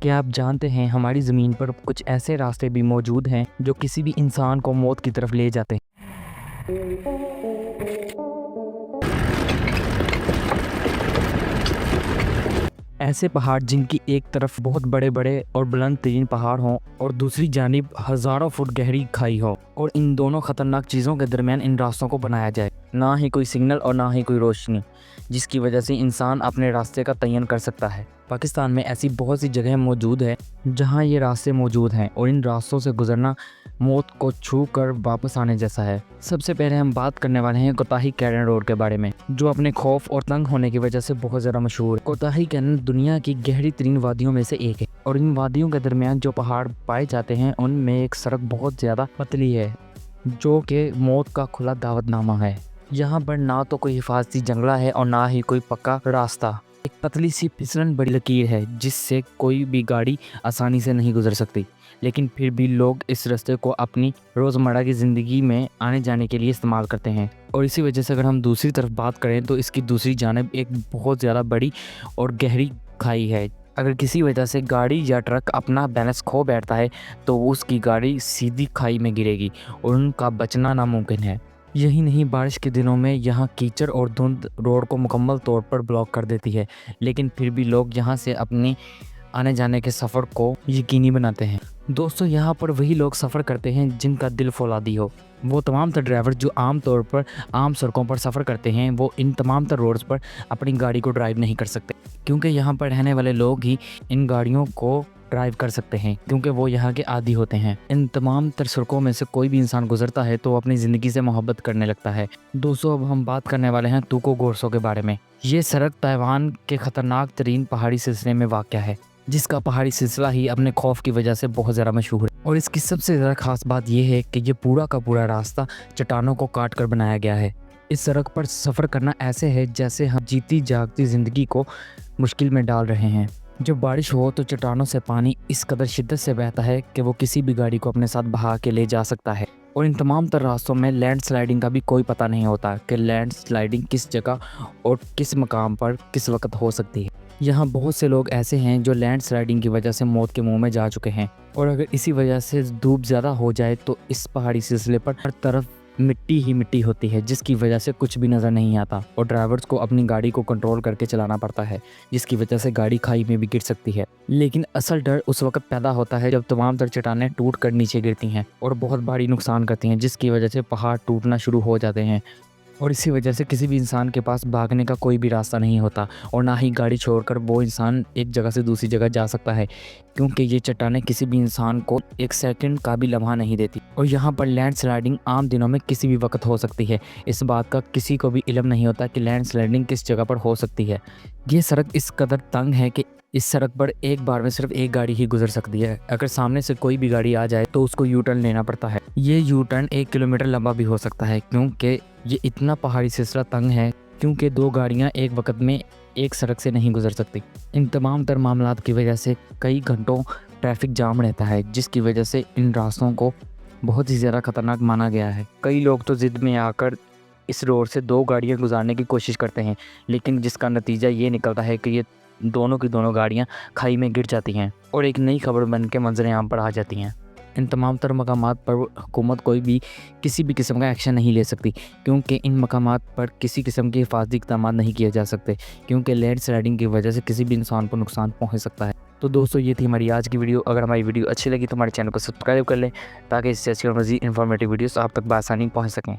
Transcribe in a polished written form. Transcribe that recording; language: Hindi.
क्या आप जानते हैं हमारी ज़मीन पर कुछ ऐसे रास्ते भी मौजूद हैं जो किसी भी इंसान को मौत की तरफ ले जाते हैं। ऐसे पहाड़ जिनकी एक तरफ बहुत बड़े बड़े और बुलंद तरीन पहाड़ हों और दूसरी जानिब हज़ारों फुट गहरी खाई हो, और इन दोनों ख़तरनाक चीज़ों के दरमियान इन रास्तों को बनाया जाए। ना ही कोई सिग्नल और ना ही कोई रोशनी, जिसकी वजह से इंसान अपने रास्ते का तयन कर सकता है। पाकिस्तान में ऐसी बहुत सी जगह मौजूद है जहां ये रास्ते मौजूद हैं और इन रास्तों से गुजरना मौत को छू कर वापस आने जैसा है। सबसे पहले हम बात करने वाले हैं कोताही कैरन रोड के बारे में, जो अपने खौफ और तंग होने की वजह से बहुत ज़्यादा मशहूर है। कोताही कैरन दुनिया की गहरी तरीन वादियों में से एक है और इन वादियों के दरमियान जो पहाड़ पाए जाते हैं उनमें एक सड़क बहुत ज़्यादा पतली है जो कि मौत का खुला दावतनामा है। यहाँ पर ना तो कोई हिफाजती जंगला है और ना ही कोई पक्का रास्ता। एक पतली सी फिसलन बड़ी लकीर है जिससे कोई भी गाड़ी आसानी से नहीं गुजर सकती, लेकिन फिर भी लोग इस रास्ते को अपनी रोज़मर्रा की ज़िंदगी में आने जाने के लिए इस्तेमाल करते हैं। और इसी वजह से अगर हम दूसरी तरफ बात करें तो इसकी दूसरी जानिब एक बहुत ज़्यादा बड़ी और गहरी खाई है। अगर किसी वजह से गाड़ी या ट्रक अपना बैलेंस खो बैठता है तो उसकी गाड़ी सीधी खाई में गिरेगी और उनका बचना नामुमकिन है। यही नहीं, बारिश के दिनों में यहाँ कीचड़ और धुंध रोड को मुकम्मल तौर पर ब्लॉक कर देती है, लेकिन फिर भी लोग यहाँ से अपने आने जाने के सफ़र को यकीनी बनाते हैं। दोस्तों, यहाँ पर वही लोग सफ़र करते हैं जिनका दिल फौलादी हो। वो तमाम तर ड्राइवर जो आम तौर पर आम सड़कों पर सफ़र करते हैं, वो इन तमाम तर रोड्स पर अपनी गाड़ी को ड्राइव नहीं कर सकते, क्योंकि यहाँ पर रहने वाले लोग ही इन गाड़ियों को ड्राइव कर सकते हैं, क्योंकि वो यहाँ के आदी होते हैं। इन तमाम तर सड़कों में से कोई भी इंसान गुजरता है तो अपनी ज़िंदगी से मोहब्बत करने लगता है। दोस्तों, अब हम बात करने वाले हैं तुको गोरसो के बारे में। ये सड़क ताइवान के ख़तरनाक तरीन पहाड़ी सिलसिले में वाक़या है, जिसका पहाड़ी सिलसिला ही अपने खौफ की वजह से बहुत ज़्यादा मशहूर है। और इसकी सबसे ज़्यादा ख़ास बात यह है कि ये पूरा का पूरा रास्ता चट्टानों को काट कर बनाया गया है। इस सड़क पर सफ़र करना ऐसे है जैसे हम जीती जागती ज़िंदगी को मुश्किल में डाल रहे हैं। जब बारिश हो तो चट्टानों से पानी इस कदर शिद्दत से बहता है कि वो किसी भी गाड़ी को अपने साथ बहा के ले जा सकता है। और इन तमाम तर रास्तों में लैंड स्लाइडिंग का भी कोई पता नहीं होता कि लैंड स्लाइडिंग किस जगह और किस मकाम पर किस वक्त हो सकती है। यहाँ बहुत से लोग ऐसे हैं जो लैंड स्लाइडिंग की वजह से मौत के मुंह में जा चुके हैं, और अगर इसी वजह से धूप ज़्यादा हो जाए तो इस पहाड़ी सिलसिले पर हर तरफ मिट्टी ही मिट्टी होती है, जिसकी वजह से कुछ भी नज़र नहीं आता और ड्राइवर्स को अपनी गाड़ी को कंट्रोल करके चलाना पड़ता है, जिसकी वजह से गाड़ी खाई में भी गिर सकती है। लेकिन असल डर उस वक्त पैदा होता है जब तमाम तर चट्टानें टूट कर नीचे गिरती हैं और बहुत भारी नुकसान करती हैं, जिसकी वजह से पहाड़ टूटना शुरू हो जाते हैं। और इसी वजह से किसी भी इंसान के पास भागने का कोई भी रास्ता नहीं होता और ना ही गाड़ी छोड़कर वो इंसान एक जगह से दूसरी जगह जा सकता है, क्योंकि ये चट्टानें किसी भी इंसान को एक सेकंड का भी लम्हा नहीं देती। और यहाँ पर लैंड स्लाइडिंग आम दिनों में किसी भी वक्त हो सकती है। इस बात का किसी को भी इल्म नहीं होता कि लैंड स्लाइडिंग किस जगह पर हो सकती है। ये सड़क इस कदर तंग है कि इस सड़क पर एक बार में सिर्फ एक गाड़ी ही गुजर सकती है। अगर सामने से कोई भी गाड़ी आ जाए तो उसको यू टर्न लेना पड़ता है। ये यू टर्न 1 किलोमीटर लंबा भी हो सकता है, क्योंकि ये इतना पहाड़ी सिलसिला तंग है, क्योंकि 2 गाड़ियां एक वक्त में एक सड़क से नहीं गुजर सकती। इन तमाम तर मामलात की वजह से कई घंटों ट्रैफिक जाम रहता है, जिसकी वजह से इन रास्तों को बहुत ही ज़्यादा खतरनाक माना गया है। कई लोग तो ज़िद में आकर इस रोड से 2 गाड़ियाँ गुजारने की कोशिश करते हैं, लेकिन जिसका नतीजा ये निकलता है कि ये दोनों की दोनों गाड़ियाँ खाई में गिर जाती हैं और एक नई खबर बन के मंजर-ए-आम पर आ जाती हैं। इन तमाम तर मकामात पर हुकूमत कोई भी किसी भी किस्म का एक्शन नहीं ले सकती, क्योंकि इन मकामात पर किसी किस्म के हिफाजती इक़दाम नहीं किए जा सकते, क्योंकि लैंड स्लाइडिंग की वजह से किसी भी इंसान को नुकसान पहुंच सकता है। तो दोस्तों, ये थी हमारी आज की वीडियो। अगर हमारी वीडियो अच्छी लगी तो हमारे चैनल को सब्सक्राइब कर लें, ताकि इससे अच्छी और मज़ीद इन्फॉर्मेटिव वीडियोस आप तक बआसानी पहुँच सकें।